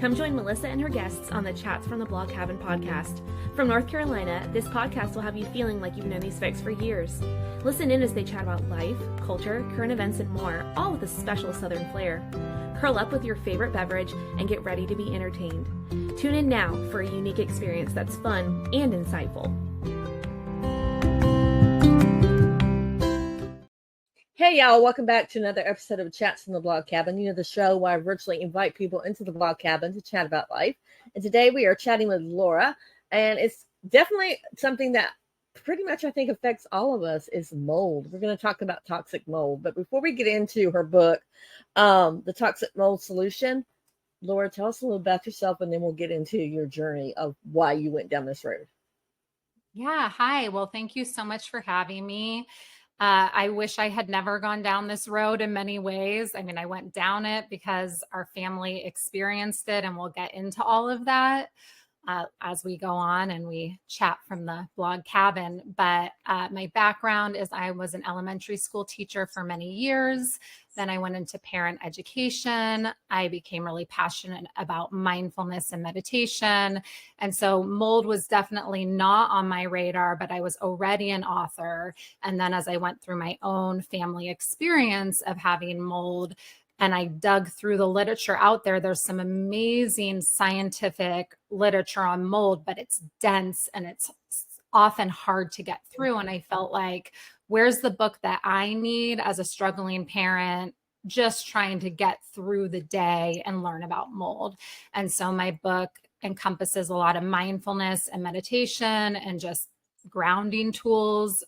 Come join Melissa and her guests on the Chats from the Blog Cabin podcast. From North Carolina, this podcast will have you feeling like you've known these folks for years. Listen in as they chat about life, culture, current events, and more, all with a special Southern flair. Curl up with your favorite beverage and get ready to be entertained. Tune in now for a unique experience that's fun and insightful. Hey y'all, welcome back to another episode of Chats from the Blog Cabin. You know, the show where I virtually invite people into the Blog Cabin to chat about life. And today we are chatting with Laura, and it's definitely something that pretty much I think affects all of us is mold. We're going to talk about toxic mold. But before we get into her book, The Toxic Mold Solution, Laura, tell us a little about yourself, and then we'll get into your journey of why you went down this road. Yeah. Hi. Well, thank you so much for having me. I wish I had never gone down this road in many ways. I mean, I went down it because our family experienced it, and we'll get into all of that as we go on and we chat from the Blog Cabin. But my background is I was an elementary school teacher for many years. Then I went into parent education. I became really passionate about mindfulness and meditation. And so mold was definitely not on my radar, but I was already an author. And then as I went through my own family experience of having mold, and I dug through the literature out there, there's some amazing scientific literature on mold, but it's dense and it's often hard to get through. And I felt like, where's the book that I need as a struggling parent, just trying to get through the day and learn about mold? And so my book encompasses a lot of mindfulness and meditation and just grounding tools,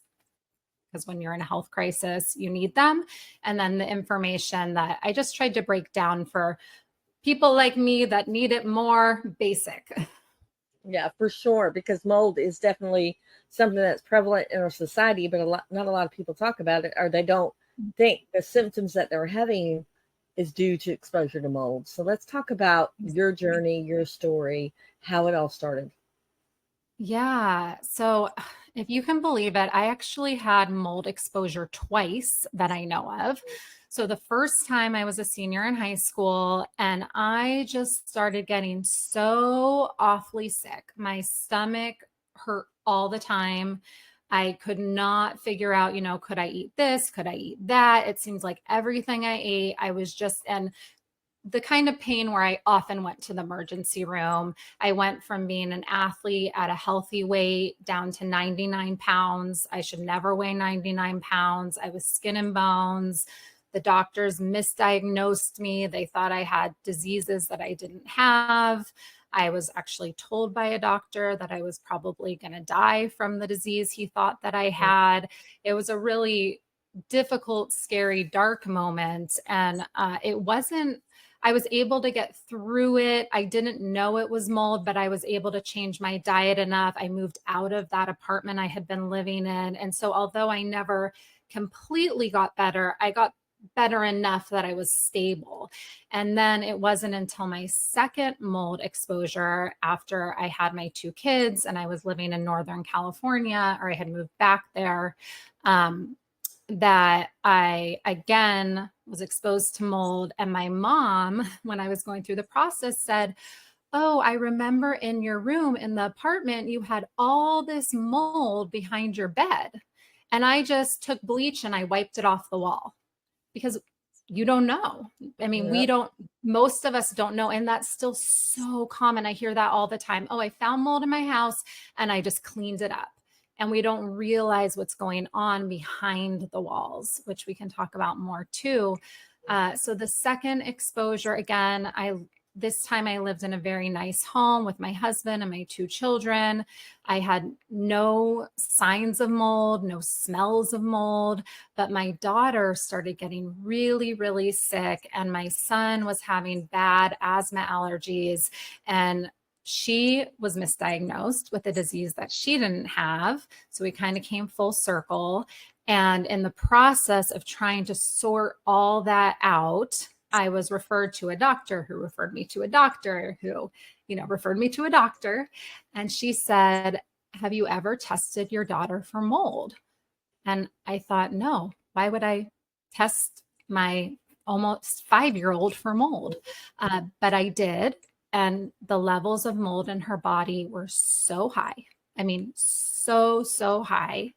because when you're in a health crisis, you need them. And then the information that I just tried to break down for people like me that need it more basic. Yeah, for sure, because mold is definitely something that's prevalent in our society, but not a lot of people talk about it, or they don't think the symptoms that they're having is due to exposure to mold. So let's talk about your journey, your story, how it all started. Yeah. So if you can believe it, I actually had mold exposure twice that I know of. So the first time I was a senior in high school, and I just started getting so awfully sick. My stomach hurt all the time. I could not figure out, could I eat this? Could I eat that? It seems like everything I ate, I was just, and the kind of pain where I often went to the emergency room. I went from being an athlete at a healthy weight down to 99 pounds. I should never weigh 99 pounds. I was skin and bones. The doctors misdiagnosed me. They thought I had diseases that I didn't have. I was actually told by a doctor that I was probably going to die from the disease he thought that I had. It was a really difficult, scary, dark moment. And I was able to get through it. I didn't know it was mold, but I was able to change my diet enough. I moved out of that apartment I had been living in. And so although I never completely got better, I got better enough that I was stable. And then it wasn't until my second mold exposure, after I had my two kids and I was living in Northern California, or I had moved back there, that I again was exposed to mold. And my mom, when I was going through the process, said, "Oh, I remember in your room in the apartment, you had all this mold behind your bed." And I just took bleach and I wiped it off the wall, because you don't know. I mean, most of us don't know. And that's still so common. I hear that all the time. "Oh, I found mold in my house and I just cleaned it up." And we don't realize what's going on behind the walls, which we can talk about more too. So the second exposure, again, this time I lived in a very nice home with my husband and my two children. I had no signs of mold, no smells of mold, but my daughter started getting really, really sick, and my son was having bad asthma allergies, and she was misdiagnosed with a disease that she didn't have. So we kind of came full circle. And in the process of trying to sort all that out, I was referred to a doctor who referred me to a doctor who, referred me to a doctor. And she said, "Have you ever tested your daughter for mold?" And I thought, no, why would I test my almost 5-year-old for mold? But I did. and the levels of mold in her body were so high. I mean, so high.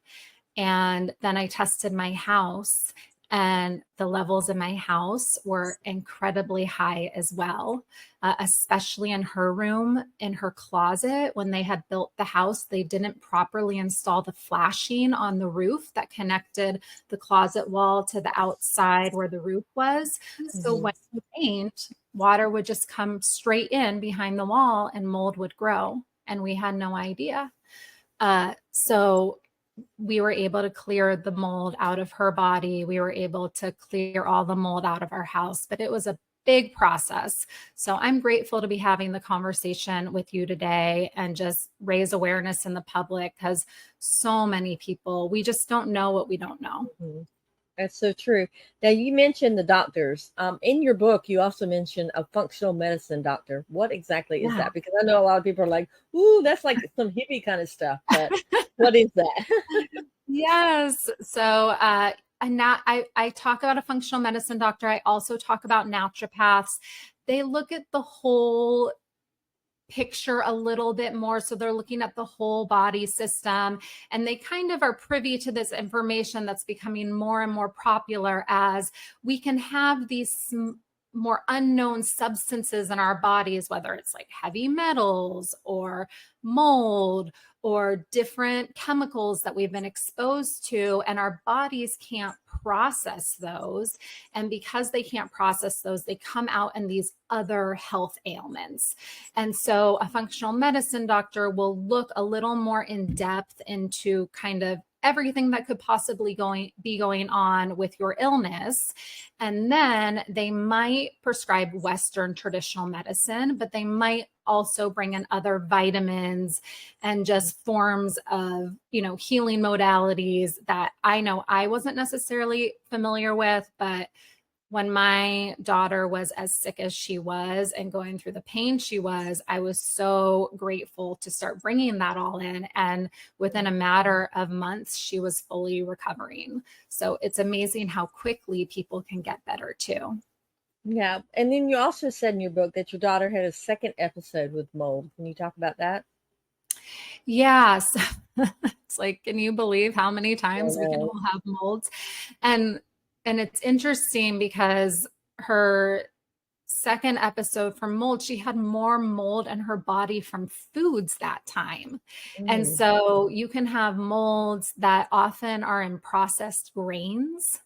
And then I tested my house, and the levels in my house were incredibly high as well, especially in her room, in her closet. When they had built the house, they didn't properly install the flashing on the roof that connected the closet wall to the outside where the roof was. So when you paint, water would just come straight in behind the wall and mold would grow. And we had no idea. So we were able to clear the mold out of her body. We were able to clear all the mold out of our house, but it was a big process. So I'm grateful to be having the conversation with you today and just raise awareness in the public, because so many people, we just don't know what we don't know. That's so true. Now, you mentioned the doctors. In your book, you also mentioned a functional medicine doctor. What exactly is that? Because I know a lot of people are like, ooh, that's like some hippie kind of stuff. But what is that? Yes. So and now I talk about a functional medicine doctor. I also talk about naturopaths. They look at the whole picture a little bit more. So they're looking at the whole body system, and they kind of are privy to this information that's becoming more and more popular, as we can have these more unknown substances in our bodies, whether it's like heavy metals or mold or different chemicals that we've been exposed to, and our bodies can't process those. And because they can't process those, they come out in these other health ailments. And so a functional medicine doctor will look a little more in depth into kind of everything that could possibly be going on with your illness. And then they might prescribe Western traditional medicine, but they might also bring in other vitamins and just forms of, healing modalities that I know I wasn't necessarily familiar with. But when my daughter was as sick as she was and going through the pain she was, I was so grateful to start bringing that all in. And within a matter of months, she was fully recovering. So it's amazing how quickly people can get better too. Yeah. And then you also said in your book that your daughter had a second episode with mold. Can you talk about that? Yes. It's like, can you believe how many times we can all have molds? And it's interesting because her second episode from mold, she had more mold in her body from foods that time. And so you can have molds that often are in processed grains.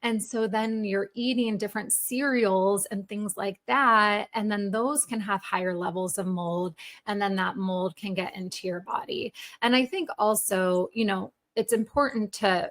And so then you're eating different cereals and things like that. And then those can have higher levels of mold. And then that mold can get into your body. And I think also, it's important to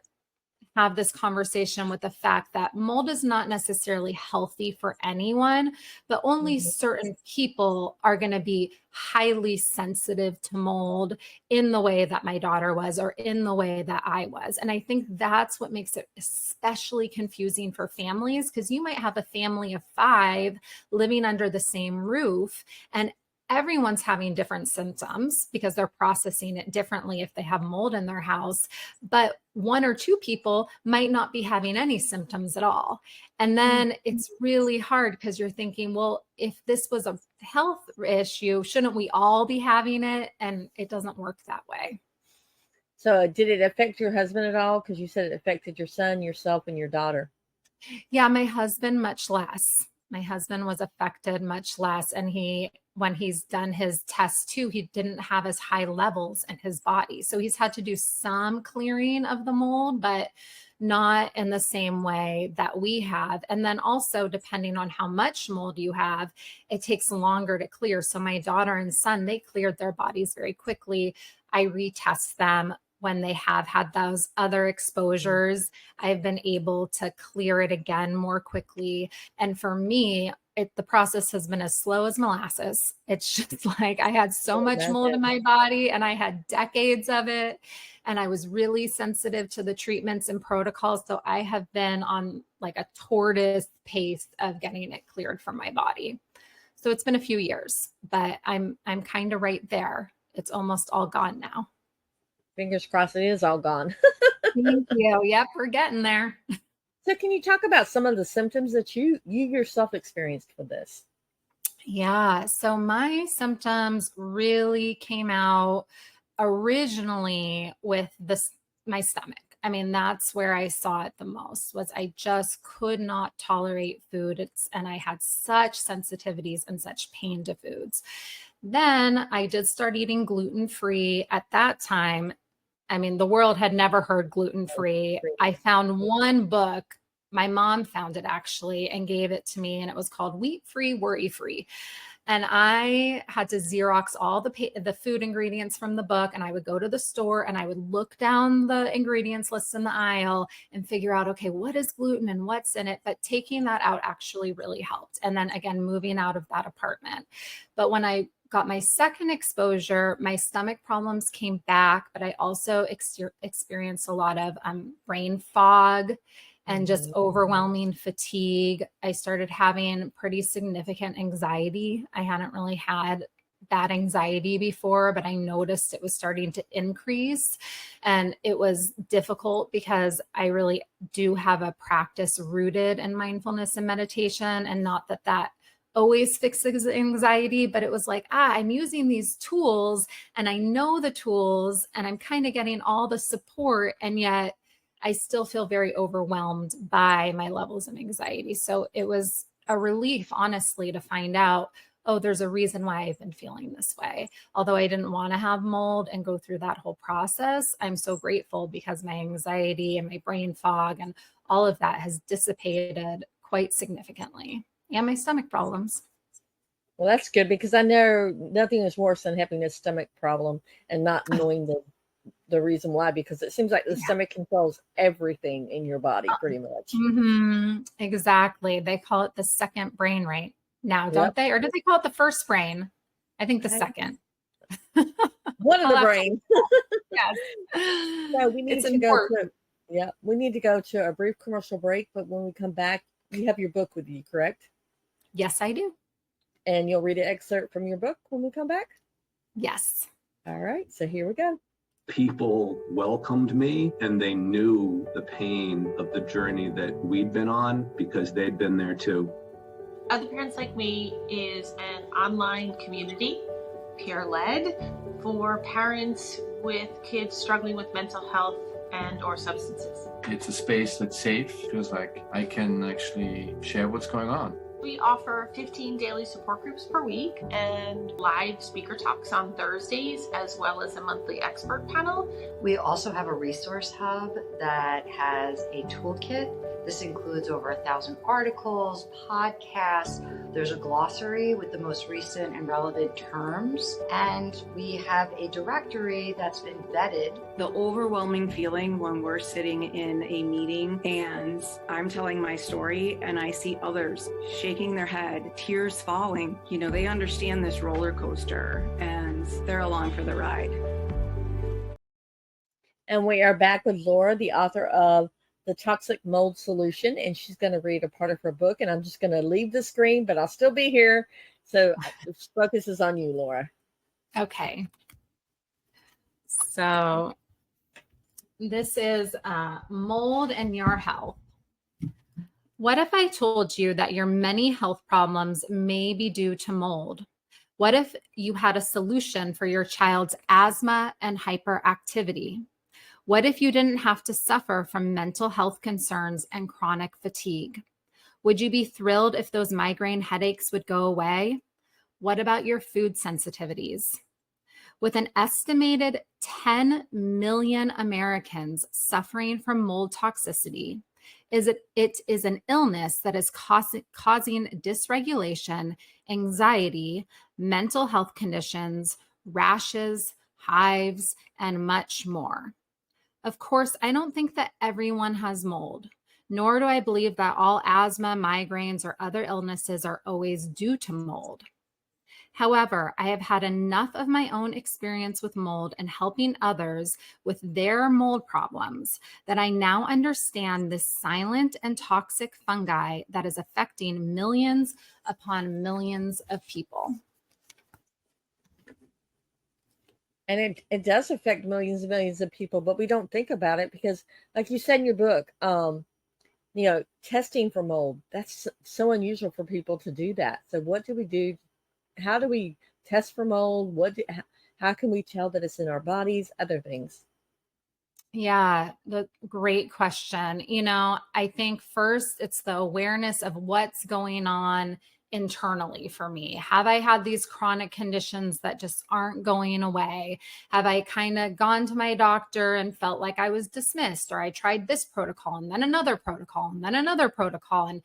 have this conversation with the fact that mold is not necessarily healthy for anyone, but only certain people are going to be highly sensitive to mold in the way that my daughter was, or in the way that I was. And I think that's what makes it especially confusing for families, because you might have a family of 5 living under the same roof, and everyone's having different symptoms because they're processing it differently if they have mold in their house. But 1 or 2 people might not be having any symptoms at all. And then it's really hard because you're thinking, well, if this was a health issue, shouldn't we all be having it? And it doesn't work that way. So did it affect your husband at all? Because you said it affected your son, yourself, and your daughter. Yeah, my husband, much less. My husband was affected much less. And when he's done his test too, he didn't have as high levels in his body. So he's had to do some clearing of the mold, but not in the same way that we have. And then also, depending on how much mold you have, it takes longer to clear. So my daughter and son, they cleared their bodies very quickly. I retest them when they have had those other exposures. I've been able to clear it again more quickly. And for me, the process has been as slow as molasses. It's just like I had so much mold in my body, and I had decades of it. And I was really sensitive to the treatments and protocols. So I have been on like a tortoise pace of getting it cleared from my body. So it's been a few years, but I'm kind of right there. It's almost all gone now. Fingers crossed it is all gone. Thank you. Yep, we're getting there. So can you talk about some of the symptoms that you yourself experienced for this? Yeah. So my symptoms really came out originally with my stomach. I mean, that's where I saw it the most was I just could not tolerate food. And I had such sensitivities and such pain to foods. Then I did start eating gluten free at that time. I mean, the world had never heard gluten free. I found one book. My mom found it actually and gave it to me, and it was called Wheat Free, Worry Free. And I had to Xerox all the food ingredients from the book. And I would go to the store and I would look down the ingredients list in the aisle and figure out, okay, what is gluten and what's in it? But taking that out actually really helped. And then again, moving out of that apartment. But when I got my second exposure, my stomach problems came back, but I also experienced a lot of brain fog and just overwhelming fatigue. I started having pretty significant anxiety. I hadn't really had that anxiety before, but I noticed it was starting to increase. And it was difficult because I really do have a practice rooted in mindfulness and meditation, and not that that always fixes anxiety, but it was like, I'm using these tools and I know the tools and I'm kind of getting all the support, and yet I still feel very overwhelmed by my levels of anxiety. So it was a relief, honestly, to find out, oh, there's a reason why I've been feeling this way. Although I didn't want to have mold and go through that whole process, I'm so grateful because my anxiety and my brain fog and all of that has dissipated quite significantly. And my stomach problems. Well, that's good, because I know nothing is worse than having a stomach problem and not knowing the reason why, because it seems like the stomach controls everything in your body pretty much. Exactly. They call it the second brain right now, don't they? Or do they call it the first brain? I think the second. One of the brain. Yes. So we need to go to, we need to go to a brief commercial break, but when we come back, you have your book with you, correct? Yes, I do. And you'll read an excerpt from your book when we come back? Yes. All right, so here we go. People welcomed me and they knew the pain of the journey that we'd been on because they'd been there too. Other Parents Like Me is an online community, peer-led, for parents with kids struggling with mental health and or substances. It's a space that's safe. Feels like I can actually share what's going on. We offer 15 daily support groups per week and live speaker talks on Thursdays, as well as a monthly expert panel. We also have a resource hub that has a toolkit. This includes over 1,000 articles, podcasts. There's a glossary with the most recent and relevant terms. And we have a directory that's been vetted. The overwhelming feeling when we're sitting in a meeting and I'm telling my story and I see others shaking their head, tears falling, they understand this roller coaster and they're along for the ride. And we are back with Laura, the author of The Toxic Mold Solution, and she's going to read a part of her book, and I'm just going to leave the screen, but I'll still be here. So the focus is on you, Laura. Okay. So this is mold and your health. What if I told you that your many health problems may be due to mold? What if you had a solution for your child's asthma and hyperactivity? What if you didn't have to suffer from mental health concerns and chronic fatigue? Would you be thrilled if those migraine headaches would go away? What about your food sensitivities? With an estimated 10 million Americans suffering from mold toxicity, it is an illness that is causing dysregulation, anxiety, mental health conditions, rashes, hives, and much more. Of course, I don't think that everyone has mold, nor do I believe that all asthma, migraines, or other illnesses are always due to mold. However, I have had enough of my own experience with mold and helping others with their mold problems that I now understand this silent and toxic fungi that is affecting millions upon millions of people. And it does affect millions and millions of people, but we don't think about it because, like you said in your book, testing for mold, that's so unusual for people to do that. So what do we do how do we test for mold? How can we tell that it's in our bodies? Other things. Yeah, the great question. I think first it's the awareness of what's going on internally for me. Have I had these chronic conditions that just aren't going away? Have I kind of gone to my doctor and felt like I was dismissed, or I tried this protocol and then another protocol and then another protocol, and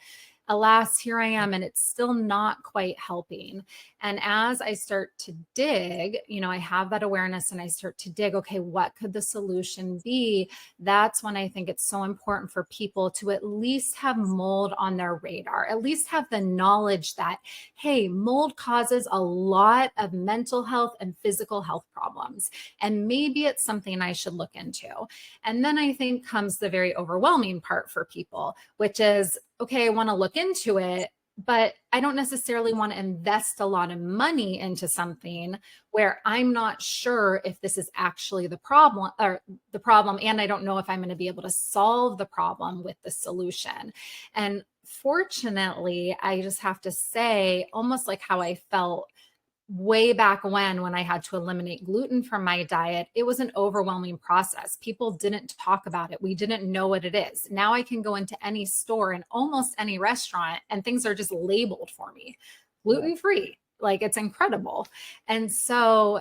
alas, here I am, and it's still not quite helping. And as I start to dig, I have that awareness and I start to dig, okay, what could the solution be? That's when I think it's so important for people to at least have mold on their radar, at least have the knowledge that, hey, mold causes a lot of mental health and physical health problems. And maybe it's something I should look into. And then I think comes the very overwhelming part for people, which is, okay, I want to look into it, but I don't necessarily want to invest a lot of money into something where I'm not sure if this is actually the problem, and I don't know if I'm going to be able to solve the problem with the solution. And fortunately, I just have to say, almost like how I felt way back when I had to eliminate gluten from my diet, it was an overwhelming process. People didn't talk about it. We didn't know what it is. Now I can go into any store and almost any restaurant and things are just labeled for me, gluten-free. Like, it's incredible. And so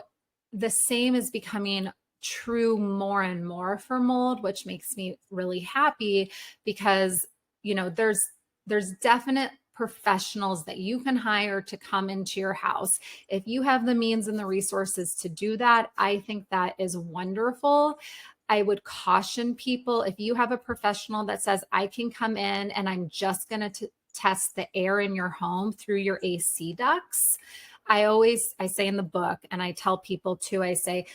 the same is becoming true more and more for mold, which makes me really happy because, there's definite professionals that you can hire to come into your house. If you have the means and the resources to do that, I think that is wonderful. I would caution people, if you have a professional that says, I can come in and I'm just going to test the air in your home through your AC ducts. I say in the book, and I tell people too, I say,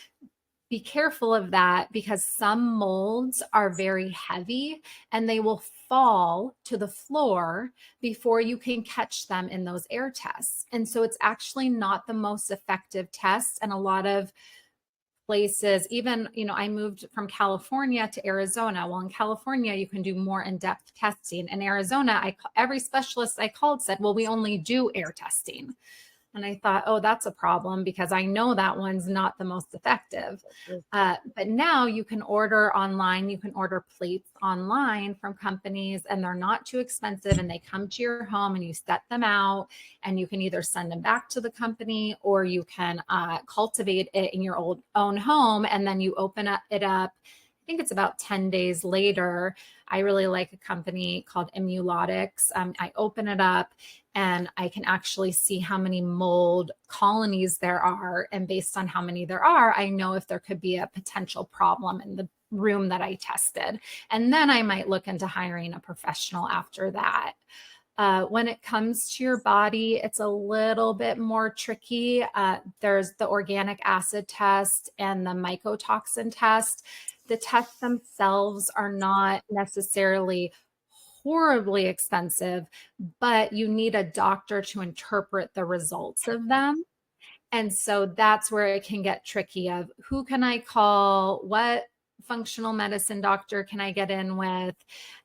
be careful of that, because some molds are very heavy and they will fall to the floor before you can catch them in those air tests. And so it's actually not the most effective test. And a lot of places, even, I moved from California to Arizona. Well, in California, you can do more in-depth testing. In Arizona, every specialist I called said, well, we only do air testing. And I thought, oh, that's a problem, because I know that one's not the most effective. But now you can order online. You can order plates online from companies, and they're not too expensive. And they come to your home and you set them out, and you can either send them back to the company, or you can cultivate it in your own home. And then you open it up. I think it's about 10 days later. I really like a company called Immulotics. I open it up and I can actually see how many mold colonies there are. And based on how many there are, I know if there could be a potential problem in the room that I tested. And then I might look into hiring a professional after that. When it comes to your body, it's a little bit more tricky. There's the organic acid test and the mycotoxin test. The tests themselves are not necessarily horribly expensive, but you need a doctor to interpret the results of them. And so that's where it can get tricky of who can I call, what functional medicine doctor can I get in with?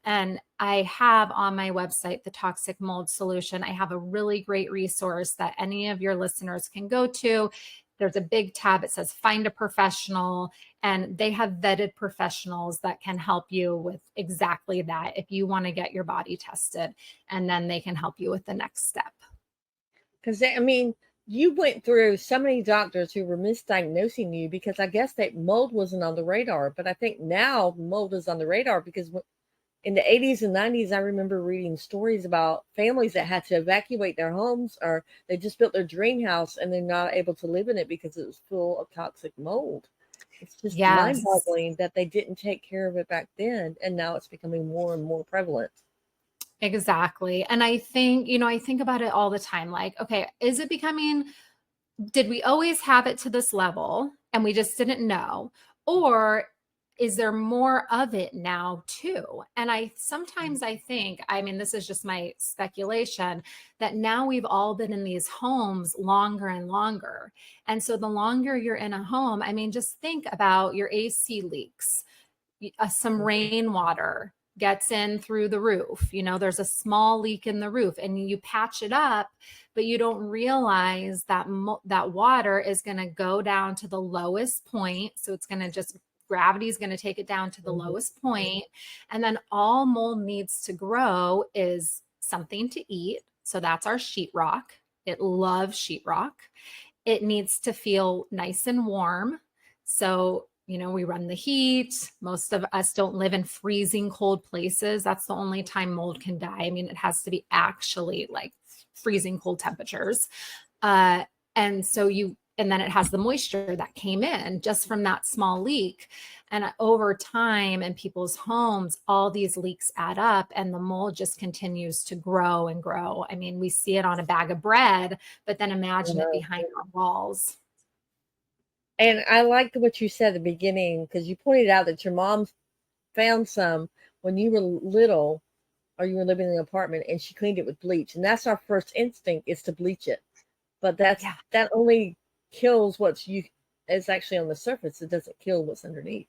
And I have on my website, the Toxic Mold Solution, I have a really great resource that any of your listeners can go to. There's a big tab. It says find a professional, and they have vetted professionals that can help you with exactly that if you want to get your body tested, and then they can help you with the next step. Because, you went through so many doctors who were misdiagnosing you because I guess that mold wasn't on the radar. But I think now mold is on the radar, because in the 80s and 90s, I remember reading stories about families that had to evacuate their homes, or they just built their dream house and they're not able to live in it because it was full of toxic mold. It's just mind-boggling that they didn't take care of it back then, and now it's becoming more and more prevalent. Exactly. And I think, I think about it all the time. Like, okay, did we always have it to this level and we just didn't know? Or is there more of it now too? And sometimes I think, this is just my speculation, that now we've all been in these homes longer and longer. And so the longer you're in a home, just think about your AC leaks, some rainwater, gets in through the roof. There's a small leak in the roof and you patch it up, but you don't realize that that water is going to go down to the lowest point. So it's going to just, gravity is going to take it down to the lowest point. And then all mold needs to grow is something to eat. So that's our sheetrock. It loves sheetrock. It needs to feel nice and warm. So, we run the heat. Most of us don't live in freezing cold places. That's the only time mold can die. I mean, it has to be actually like freezing cold temperatures. And then it has the moisture that came in just from that small leak. And over time in people's homes, all these leaks add up and the mold just continues to grow and grow. I mean, we see it on a bag of bread, but then imagine it behind our walls. And I liked what you said at the beginning, because you pointed out that your mom found some when you were little, or you were living in an apartment, and she cleaned it with bleach. And that's our first instinct, is to bleach it. But that only kills it's actually on the surface. It doesn't kill what's underneath.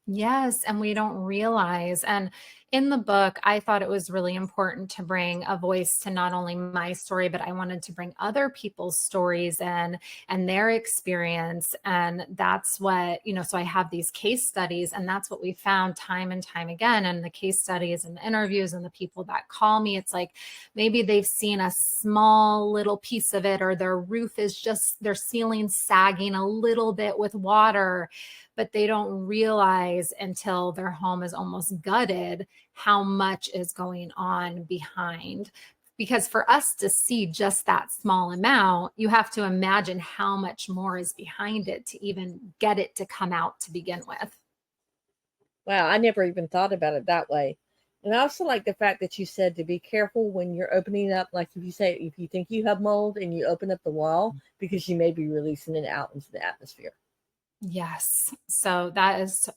Yes, and we don't realize. And in the book, I thought it was really important to bring a voice to not only my story, but I wanted to bring other people's stories in and their experience. And that's what, so I have these case studies, and that's what we found time and time again. And the case studies and the interviews and the people that call me, it's like maybe they've seen a small little piece of it, or their roof is just, their ceiling sagging a little bit with water, but they don't realize until their home is almost gutted how much is going on behind. Because for us to see just that small amount, you have to imagine how much more is behind it to even get it to come out to begin with. Wow, I never even thought about it that way. And I also like the fact that you said to be careful when you're opening up, like if you think you have mold and you open up the wall, because you may be releasing it out into the atmosphere. Yes. So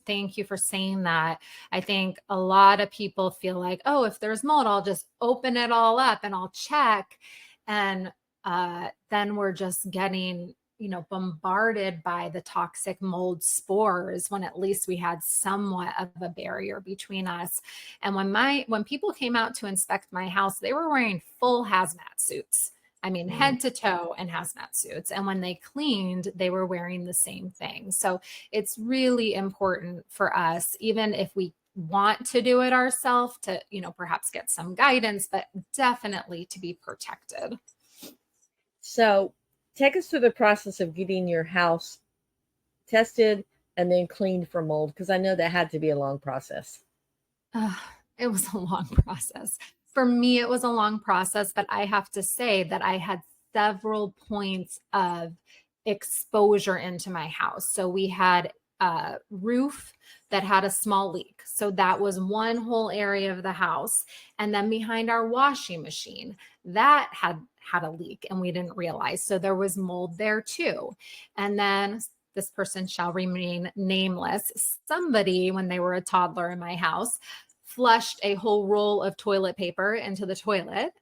thank you for saying that. I think a lot of people feel like, oh, if there's mold, I'll just open it all up and I'll check. And then we're just getting, bombarded by the toxic mold spores, when at least we had somewhat of a barrier between us. And when people came out to inspect my house, they were wearing full hazmat suits. I mean, head to toe in hazmat suits. And when they cleaned, they were wearing the same thing. So it's really important for us, even if we want to do it ourselves, to, perhaps get some guidance, but definitely to be protected. So take us through the process of getting your house tested and then cleaned for mold, because I know that had to be a long process. It was a long process. For me, it was a long process, but I have to say that I had several points of exposure into my house. So we had a roof that had a small leak. So that was one whole area of the house. And then behind our washing machine, that had a leak and we didn't realize. So there was mold there too. And then this person shall remain nameless. Somebody, when they were a toddler in my house, flushed a whole roll of toilet paper into the toilet,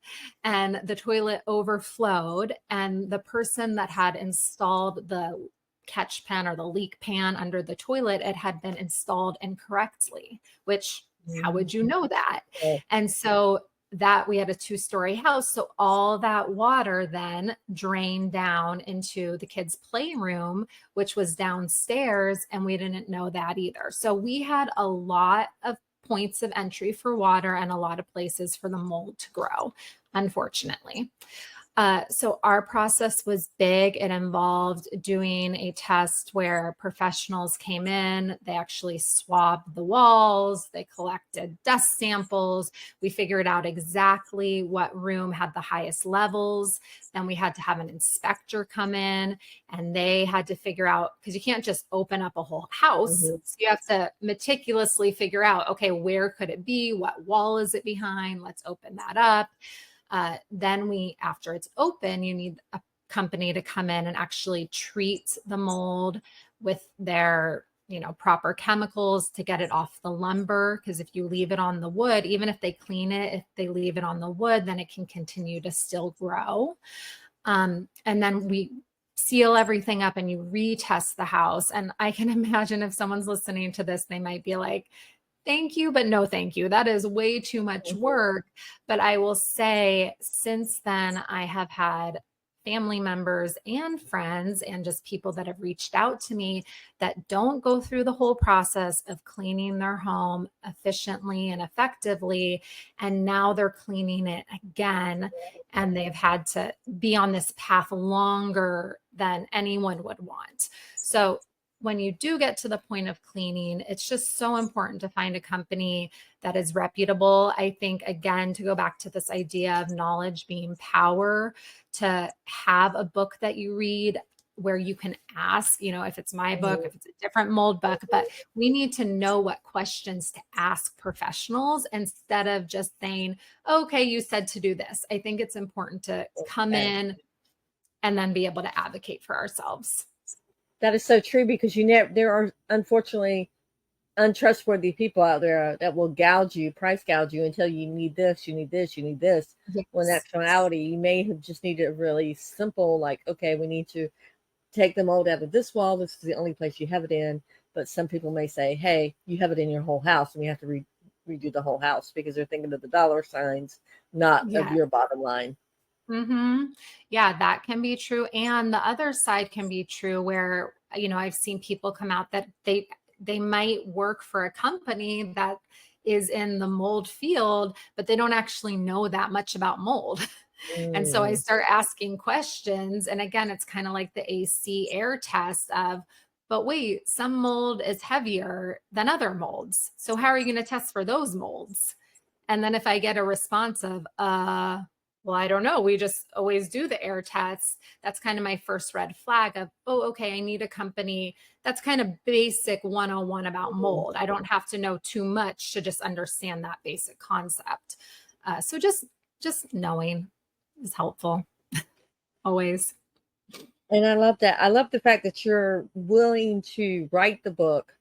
and the toilet overflowed. And the person that had installed the catch pan or the leak pan under the toilet, it had been installed incorrectly, which how would you know that? And so that we had a 2-story house. So all that water then drained down into the kids' playroom, which was downstairs. And we didn't know that either. So we had a lot of points of entry for water and a lot of places for the mold to grow, unfortunately. So our process was big. It involved doing a test where professionals came in. They actually swabbed the walls. They collected dust samples. We figured out exactly what room had the highest levels. Then we had to have an inspector come in, and they had to figure out, because you can't just open up a whole house. So you have to meticulously figure out, okay, where could it be? What wall is it behind? Let's open that up. Then after it's open, you need a company to come in and actually treat the mold with their, proper chemicals to get it off the lumber. Because if you leave it on the wood, even if they clean it, if they leave it on the wood, then it can continue to still grow. And then we seal everything up and you retest the house. And I can imagine if someone's listening to this, they might be like, Thank you, but no thank you. That is way too much work. But I will say, since then, I have had family members and friends and just people that have reached out to me that don't go through the whole process of cleaning their home efficiently and effectively. And now they're cleaning it again. And they've had to be on this path longer than anyone would want. So when you do get to the point of cleaning, it's just so important to find a company that is reputable. I think, again, to go back to this idea of knowledge being power, to have a book that you read where you can ask, if it's my book, if it's a different mold book, but we need to know what questions to ask professionals instead of just saying, okay, you said to do this. I think it's important to come in and then be able to advocate for ourselves. That is so true, because there are unfortunately untrustworthy people out there that will price gouge you, and tell you need this, you need this, you need this. Yes. When in actuality, you may have just needed a really simple, like, okay, we need to take the mold out of this wall. This is the only place you have it in. But some people may say, hey, you have it in your whole house, and we have to redo the whole house, because they're thinking of the dollar signs, not of your bottom line. Mm-hmm. Yeah, that can be true. And the other side can be true where, I've seen people come out that they might work for a company that is in the mold field, but they don't actually know that much about mold. And so I start asking questions. And again, it's kind of like the AC air test of, but wait, some mold is heavier than other molds. So how are you going to test for those molds? And then if I get a response of, well, I don't know, we just always do the air tests, that's kind of my first red flag of, oh, okay, I need a company that's kind of basic 101 about mold. I don't have to know too much to just understand that basic concept. So just knowing is helpful always. And I love that. I love the fact that you're willing to write the book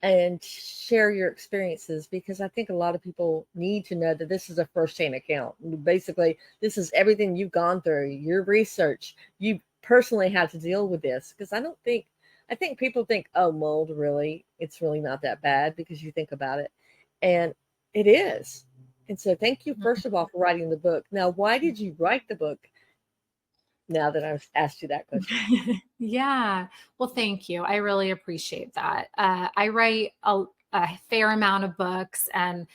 and share your experiences, because I think a lot of people need to know that this is a first-hand account. Basically, this is everything you've gone through, your research. You personally had to deal with this, because I think people think, oh, mold, really, it's really not that bad, because you think about it, and it is. And so thank you, first of all, for writing the book. Now, why did you write the book? Now that I've asked you that question. Yeah. Well, thank you. I really appreciate that. I write a fair amount of books, and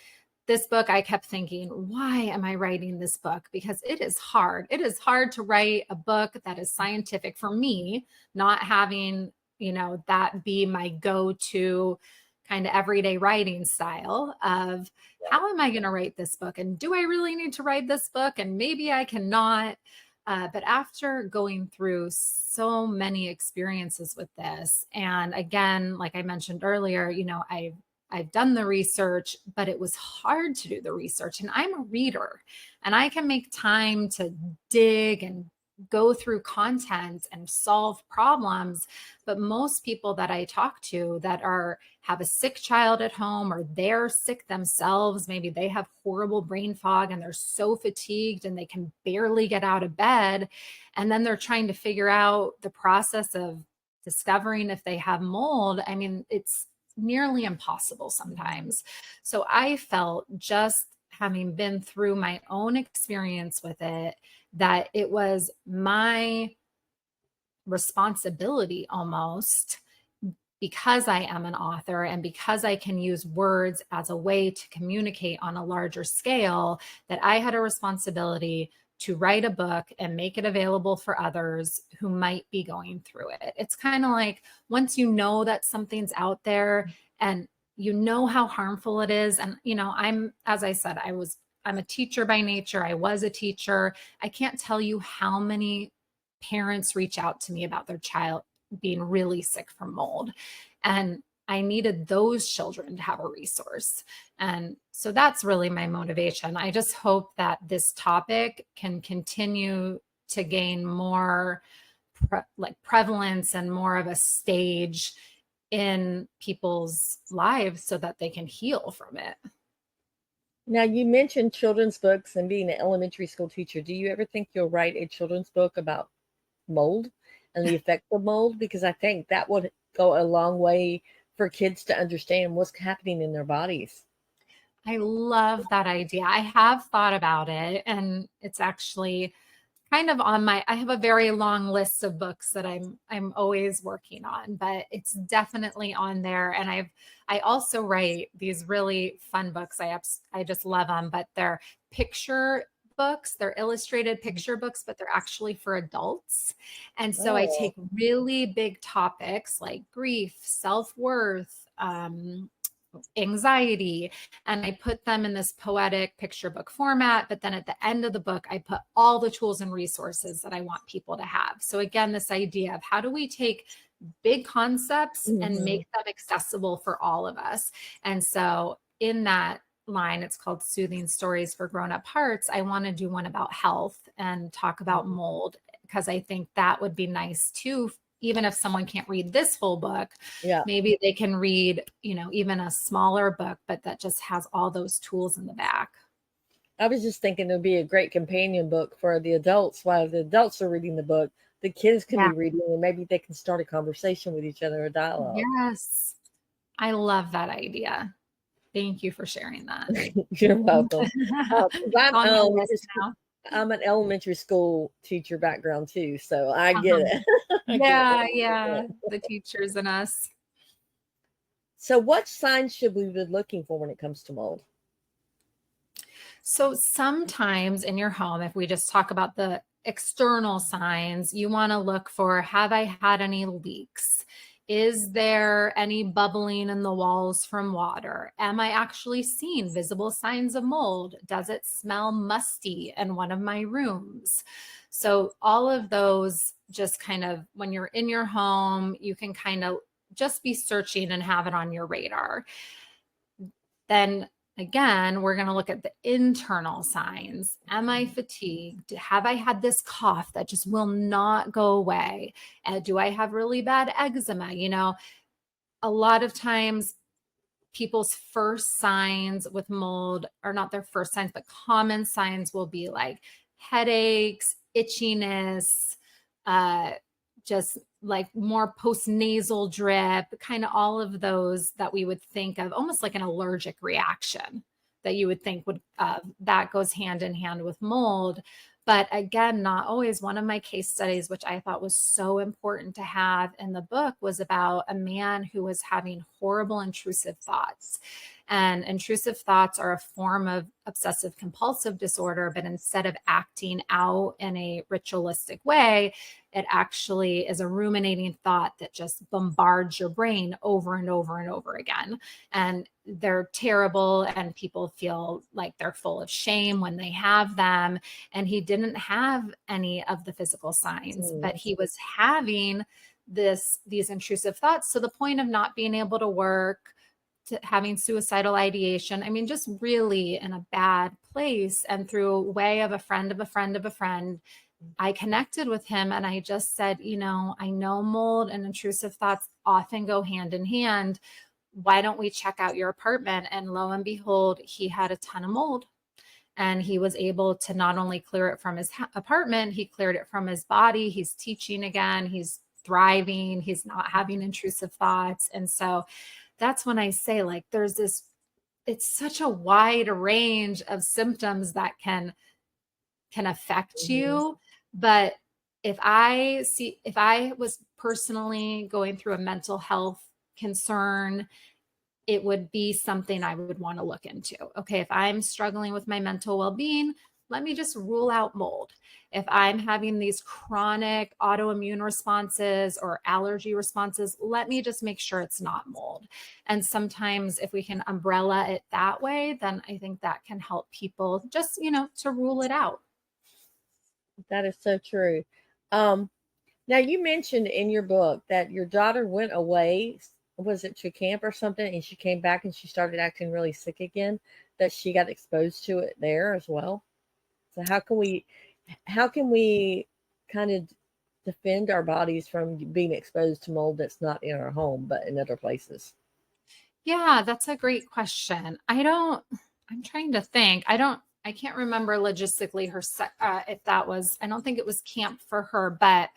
this book, I kept thinking, why am I writing this book? Because it is hard. It is hard to write a book that is scientific for me, not having, that be my go-to kind of everyday writing style of how am I going to write this book? And do I really need to write this book? And maybe I cannot. But after going through so many experiences with this, and again, like I mentioned earlier, I've done the research, but it was hard to do the research. And I'm a reader, and I can make time to dig and go through content and solve problems. But most people that I talk to that have a sick child at home, or they're sick themselves, maybe they have horrible brain fog and they're so fatigued and they can barely get out of bed. And then they're trying to figure out the process of discovering if they have mold. I mean, it's nearly impossible sometimes. So I felt, just having been through my own experience with it, that it was my responsibility almost, because I am an author and because I can use words as a way to communicate on a larger scale, that I had a responsibility to write a book and make it available for others who might be going through it. It's kind of like, once you know that something's out there and you know how harmful it is. And, as I said, I'm a teacher by nature. I was a teacher. I can't tell you how many parents reach out to me about their child being really sick from mold. And I needed those children to have a resource. And so that's really my motivation. I just hope that this topic can continue to gain more prevalence and more of a stage in people's lives so that they can heal from it. Now, you mentioned children's books and being an elementary school teacher. Do you ever think you'll write a children's book about mold and the effects of mold? Because I think that would go a long way for kids to understand what's happening in their bodies. I love that idea. I have thought about it, and it's actually kind of on my, I have a very long list of books that I'm always working on, but it's definitely on there. And I also write these really fun books. I just love them, but they're picture books. They're illustrated picture books, but they're actually for adults. And so I take really big topics like grief, self-worth, anxiety, and I put them in this poetic picture book format. But then at the end of the book, I put all the tools and resources that I want people to have. So again, this idea of how do we take big concepts and make them accessible for all of us? And so in that line, it's called Soothing Stories for Grown-Up Hearts. I want to do one about health and talk about mold, because I think that would be nice too. Even if someone can't read this whole book, maybe they can read, even a smaller book, but that just has all those tools in the back. I was just thinking it would be a great companion book for the adults. While the adults are reading the book, the kids can be reading, and maybe they can start a conversation with each other, a dialogue. Yes. I love that idea. Thank you for sharing that. You're welcome. I'm an elementary school teacher background too, so I get it. Yeah. The teachers and us. So what signs should we be looking for when it comes to mold? So sometimes in your home, if we just talk about the external signs, you want to look for, have I had any leaks? Is there any bubbling in the walls from water? Am I actually seeing visible signs of mold? Does it smell musty in one of my rooms? So all of those, just kind of when you're in your home, you can kind of just be searching and have it on your radar. Then again, we're going to look at the internal signs. Am I fatigued? Have I had this cough that just will not go away? Do I have really bad eczema? A lot of times people's first signs with mold are not their first signs, but common signs will be like headaches, itchiness, just like more post-nasal drip, kind of all of those that we would think of almost like an allergic reaction that you would think would, that goes hand in hand with mold. But again, not always. One of my case studies, which I thought was so important to have in the book, was about a man who was having horrible intrusive thoughts. And intrusive thoughts are a form of obsessive compulsive disorder, but instead of acting out in a ritualistic way, it actually is a ruminating thought that just bombards your brain over and over and over again. And they're terrible, and people feel like they're full of shame when they have them. And he didn't have any of the physical signs, but he was having these intrusive thoughts to the point of not being able to work, to having suicidal ideation. I mean, just really in a bad place. And through way of a friend of a friend of a friend, I connected with him, and I just said, I know mold and intrusive thoughts often go hand in hand. Why don't we check out your apartment? And lo and behold, he had a ton of mold, and he was able to not only clear it from his apartment, he cleared it from his body. He's teaching again. He's thriving. He's not having intrusive thoughts. And so that's when I say, like, it's such a wide range of symptoms that can affect you. But if I was personally going through a mental health concern, it would be something I would want to look into. Okay, if I'm struggling with my mental well-being, let me just rule out mold. If I'm having these chronic autoimmune responses or allergy responses, let me just make sure it's not mold. And sometimes if we can umbrella it that way, then I think that can help people just, to rule it out. That is so true. Now, you mentioned in your book that your daughter went away, was it to camp or something, and she came back and she started acting really sick again, that she got exposed to it there as well. So how can we kind of defend our bodies from being exposed to mold that's not in our home, but in other places? Yeah, that's a great question. I'm trying to think. I can't remember logistically if that was, I don't think it was camp for her, but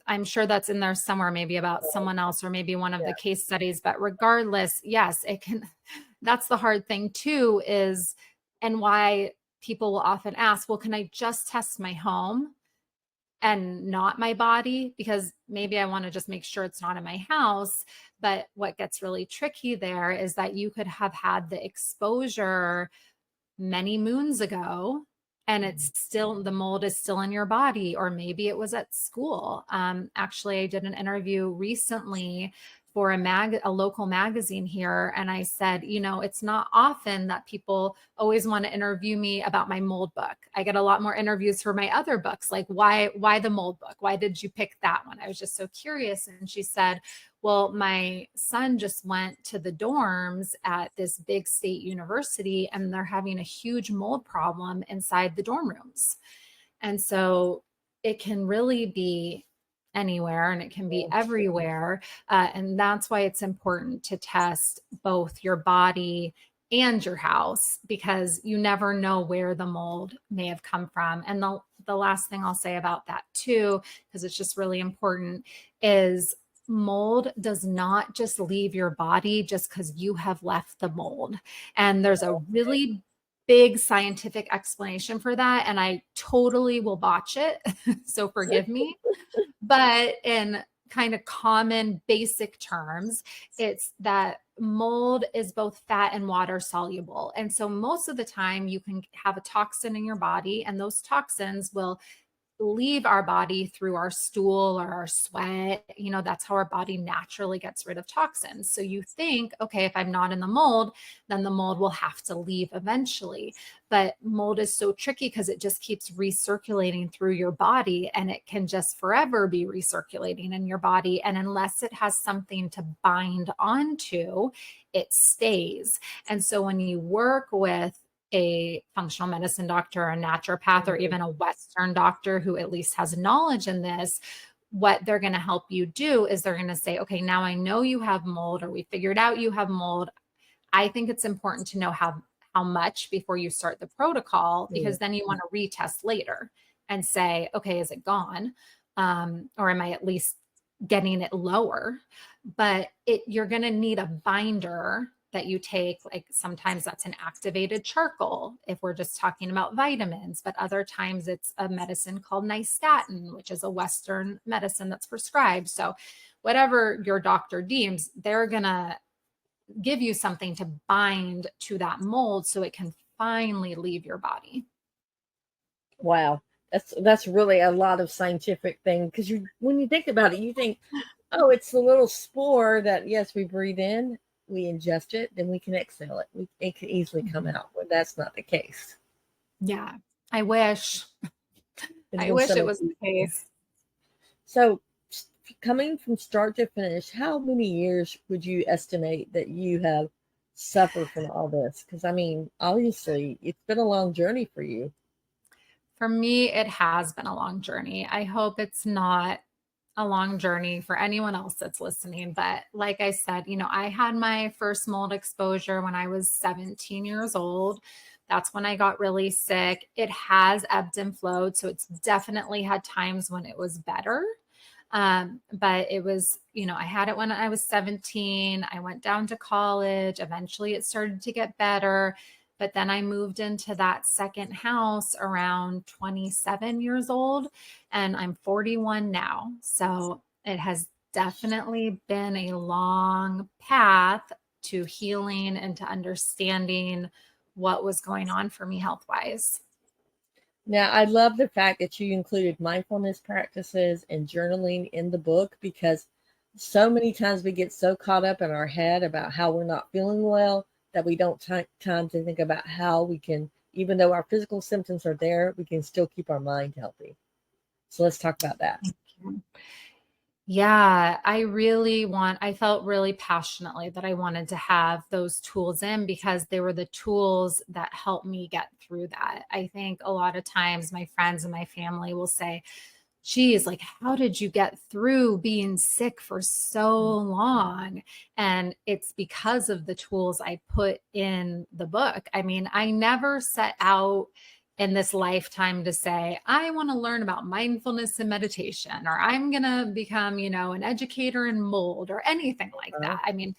I'm sure that's in there somewhere, maybe about someone else or maybe one of the case studies. But regardless, yes, it can. That's the hard thing too, is, and why people will often ask, well, can I just test my home and not my body? Because maybe I want to just make sure it's not in my house. But what gets really tricky there is that you could have had the exposure many moons ago, and it's still, the mold is still in your body, or maybe it was at school. Actually, I did an interview recently for a local magazine here, and I said, it's not often that people always want to interview me about my mold book. I get a lot more interviews for my other books, like why the mold book? Why did you pick that one? I was just so curious. And she said, well, my son just went to the dorms at this big state university, and they're having a huge mold problem inside the dorm rooms. And so it can really be anywhere, and it can be everywhere. And that's why it's important to test both your body and your house, because you never know where the mold may have come from. And the last thing I'll say about that too, because it's just really important, is mold does not just leave your body just because you have left the mold. And there's a really big scientific explanation for that, and I totally will botch it. So forgive me. But in kind of common basic terms, it's that mold is both fat and water soluble. And so most of the time you can have a toxin in your body, and those toxins will leave our body through our stool or our sweat. That's how our body naturally gets rid of toxins. So you think, okay, if I'm not in the mold, then the mold will have to leave eventually. But mold is so tricky because it just keeps recirculating through your body, and it can just forever be recirculating in your body. And unless it has something to bind onto, it stays. And so when you work with a functional medicine doctor, a naturopath, or even a Western doctor who at least has knowledge in this, what they're going to help you do is they're going to say, okay, now I know you have mold, or we figured out you have mold. I think it's important to know how much before you start the protocol, because then you want to retest later and say, okay, is it gone? Or am I at least getting it lower? But you're going to need a binder that you take. Like sometimes that's an activated charcoal if we're just talking about vitamins, but other times it's a medicine called nystatin, which is a Western medicine that's prescribed. So whatever your doctor deems, they're going to give you something to bind to that mold so it can finally leave your body. Wow. That's really a lot of scientific thing, because when you think about it, you think, oh, it's a little spore that, yes, we breathe in, we ingest it, then we can exhale it. It can easily come out, but that's not the case. Yeah, I wish. I wish it was the case. So coming from start to finish, how many years would you estimate that you have suffered from all this? Because I mean, obviously it's been a long journey for you. For me, it has been a long journey. I hope it's not a long journey for anyone else that's listening. But like I said, I had my first mold exposure when I was 17 years old. That's when I got really sick. It has ebbed and flowed. So it's definitely had times when it was better. But it was, I had it when I was 17. I went down to college. Eventually it started to get better. But then I moved into that second house around 27 years old, and I'm 41 now. So it has definitely been a long path to healing and to understanding what was going on for me health-wise. Now, I love the fact that you included mindfulness practices and journaling in the book, because so many times we get so caught up in our head about how we're not feeling well that we don't take time to think about how we can, even though our physical symptoms are there, we can still keep our mind healthy. So let's talk about that. Yeah, I felt really passionately that I wanted to have those tools in, because they were the tools that helped me get through that. I think a lot of times my friends and my family will say, geez, like, how did you get through being sick for so long? And it's because of the tools I put in the book. I mean, I never set out in this lifetime to say, I want to learn about mindfulness and meditation, or I'm going to become, an educator in mold or anything like that. I mean,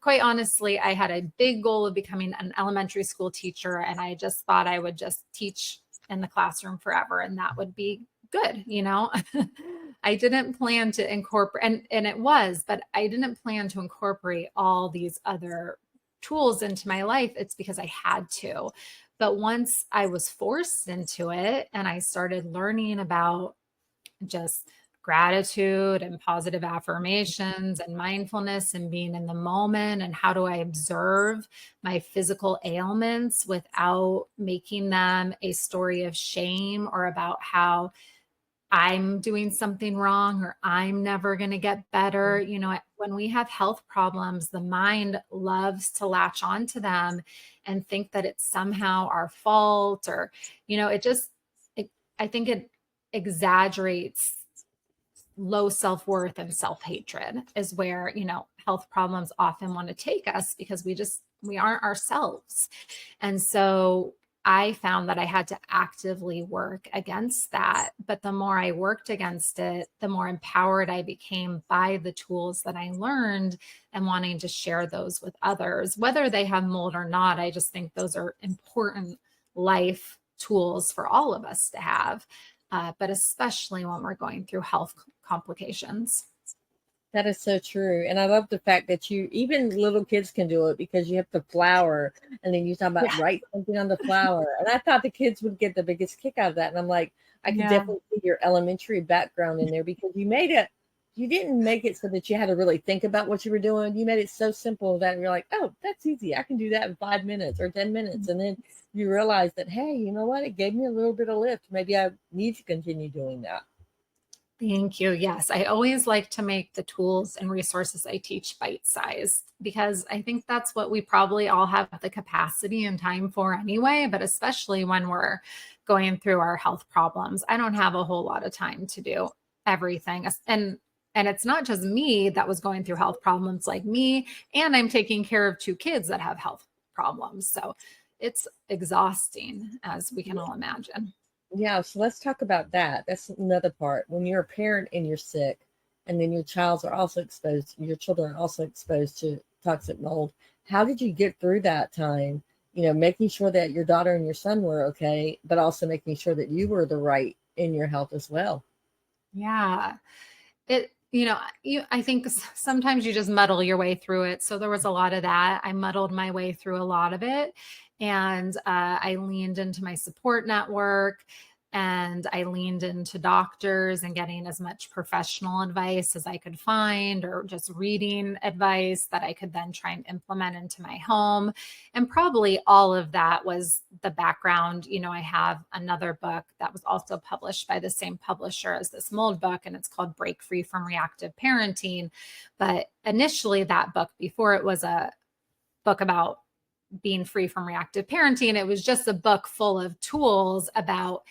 quite honestly, I had a big goal of becoming an elementary school teacher, and I just thought I would just teach in the classroom forever, and that would be good. I didn't plan to incorporate, and it was, but I didn't plan to incorporate all these other tools into my life. It's because I had to. But once I was forced into it and I started learning about just gratitude and positive affirmations and mindfulness and being in the moment, and how do I observe my physical ailments without making them a story of shame or about how I'm doing something wrong or I'm never going to get better. When we have health problems, the mind loves to latch onto them and think that it's somehow our fault, or, I think it exaggerates low self-worth, and self-hatred is where, health problems often want to take us, because we aren't ourselves. And so I found that I had to actively work against that. But the more I worked against it, the more empowered I became by the tools that I learned, and wanting to share those with others, whether they have mold or not. I just think those are important life tools for all of us to have, but especially when we're going through health complications. That is so true. And I love the fact that even little kids can do it, because you have the flower and then you talk about write something on the flower. And I thought the kids would get the biggest kick out of that. And I'm like, I could definitely see your elementary background in there, because you didn't make it so that you had to really think about what you were doing. You made it so simple that you're like, oh, that's easy. I can do that in 5 minutes or 10 minutes. And then you realize that, hey, you know what? It gave me a little bit of lift. Maybe I need to continue doing that. Thank you. Yes, I always like to make the tools and resources I teach bite-sized, because I think that's what we probably all have the capacity and time for anyway, but especially when we're going through our health problems. I don't have a whole lot of time to do everything. And it's not just me that was going through health problems like me, and I'm taking care of 2 kids that have health problems. So it's exhausting, as we can all imagine. Yeah, so let's talk about that. That's another part. When you're a parent and you're sick, and then your children are also exposed to toxic mold, how did you get through that time? Making sure that your daughter and your son were okay, but also making sure that you were the right in your health as well. Yeah. I think sometimes you just muddle your way through it. So there was a lot of that. I muddled my way through a lot of it. And I leaned into my support network, and I leaned into doctors and getting as much professional advice as I could find, or just reading advice that I could then try and implement into my home. And probably all of that was the background. I have another book that was also published by the same publisher as this mold book, and it's called Break Free from Reactive Parenting. But initially, that book, before it was a book about being free from reactive parenting, it was just a book full of tools about,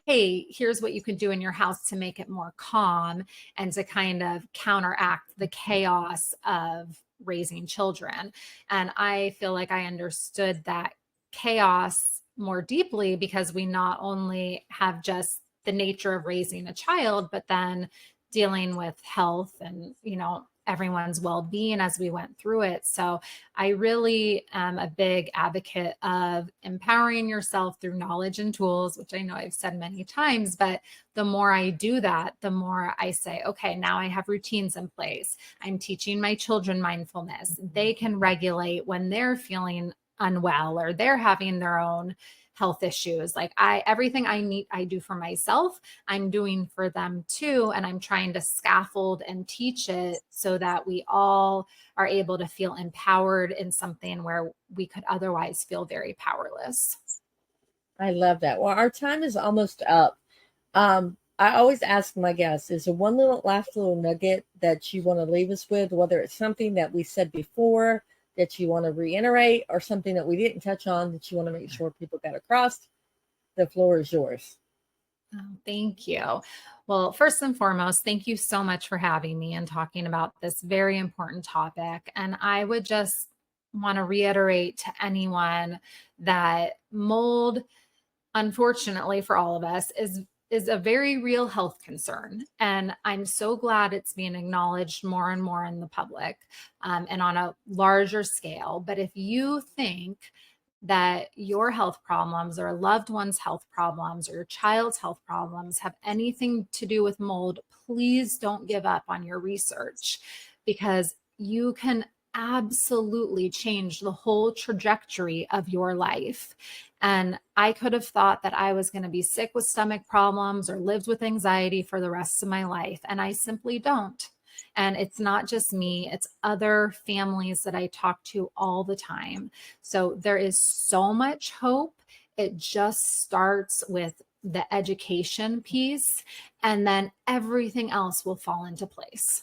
hey, here's what you can do in your house to make it more calm and to kind of counteract the chaos of raising children. And I feel like I understood that chaos more deeply, because we not only have just the nature of raising a child, but then dealing with health and, everyone's well-being as we went through it. So I really am a big advocate of empowering yourself through knowledge and tools, which I know I've said many times, but the more I do that, the more I say, okay, now I have routines in place. I'm teaching my children mindfulness. They can regulate when they're feeling unwell or they're having their own health issues. Like everything I do for myself, I'm doing for them too. And I'm trying to scaffold and teach it so that we all are able to feel empowered in something where we could otherwise feel very powerless. I love that. Well, our time is almost up. I always ask my guests, is there one last little nugget that you want to leave us with, whether it's something that we said before that you want to reiterate, or something that we didn't touch on that you want to make sure people got across? The floor is yours. Oh, thank you. Well, first and foremost, thank you so much for having me and talking about this very important topic. And I would just want to reiterate to anyone that mold unfortunately for all of us, is a very real health concern. And I'm so glad it's being acknowledged more and more in the public, and on a larger scale. But if you think that your health problems or a loved one's health problems or your child's health problems have anything to do with mold, please don't give up on your research, because you can absolutely change the whole trajectory of your life. And I could have thought that I was going to be sick with stomach problems or lived with anxiety for the rest of my life, and I simply don't. And it's not just me, it's other families that I talk to all the time. So there is so much hope. It just starts with the education piece, and then everything else will fall into place.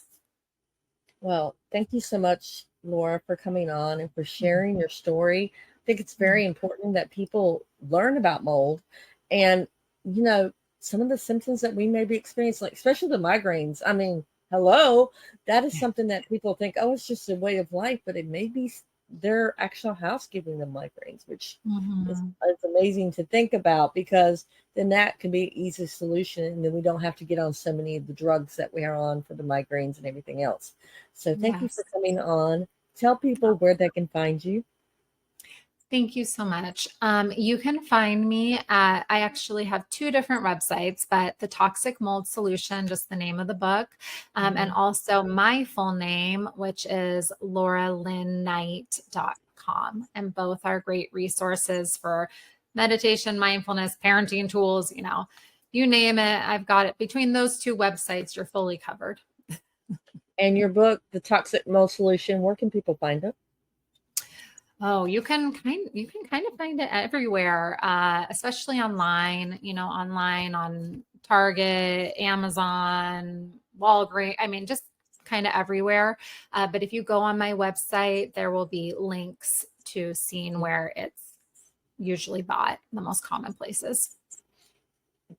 Well, thank you so much, Laura, for coming on and for sharing your story. I think it's very important that people learn about mold and, you know, some of the symptoms that we may be experiencing, like especially the migraines. I mean, hello, that is something that people think, oh, it's just a way of life, but it may be their actual house giving them migraines, which is it's amazing to think about, because then that can be an easy solution, and then we don't have to get on so many of the drugs that we are on for the migraines and everything else. So thank you for coming on. Tell people where they can find you. Thank you so much. You can find me at, I actually have two different websites, but The Toxic Mold Solution, just the name of the book, and also my full name, which is lauralynknight.com. And both are great resources for meditation, mindfulness, parenting tools, you know, you name it, I've got it. Between those two websites, you're fully covered. And your book, The Toxic Mold Solution, where can people find it? Oh, you can kind of find it everywhere, especially online, you know, online on Target, Amazon, Walgreens. I mean, just kind of everywhere. But if you go on my website, there will be links to seeing where it's usually bought, the most common places.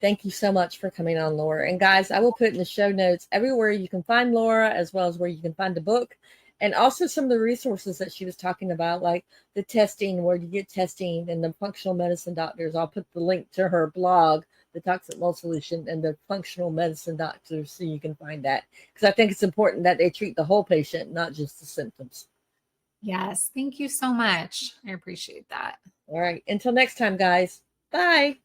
Thank you so much for coming on, Laura. And guys, I will put in the show notes everywhere you can find Laura, as well as where you can find the book, and also some of the resources that she was talking about, like the testing, where you get testing, and the functional medicine doctors. I'll put the link to her blog, The Toxic Mold Solution, and the functional medicine doctors, so you can find that, because I think it's important that they treat the whole patient, not just the symptoms. Yes. Thank you so much. I appreciate that. All right. Until next time, guys. Bye.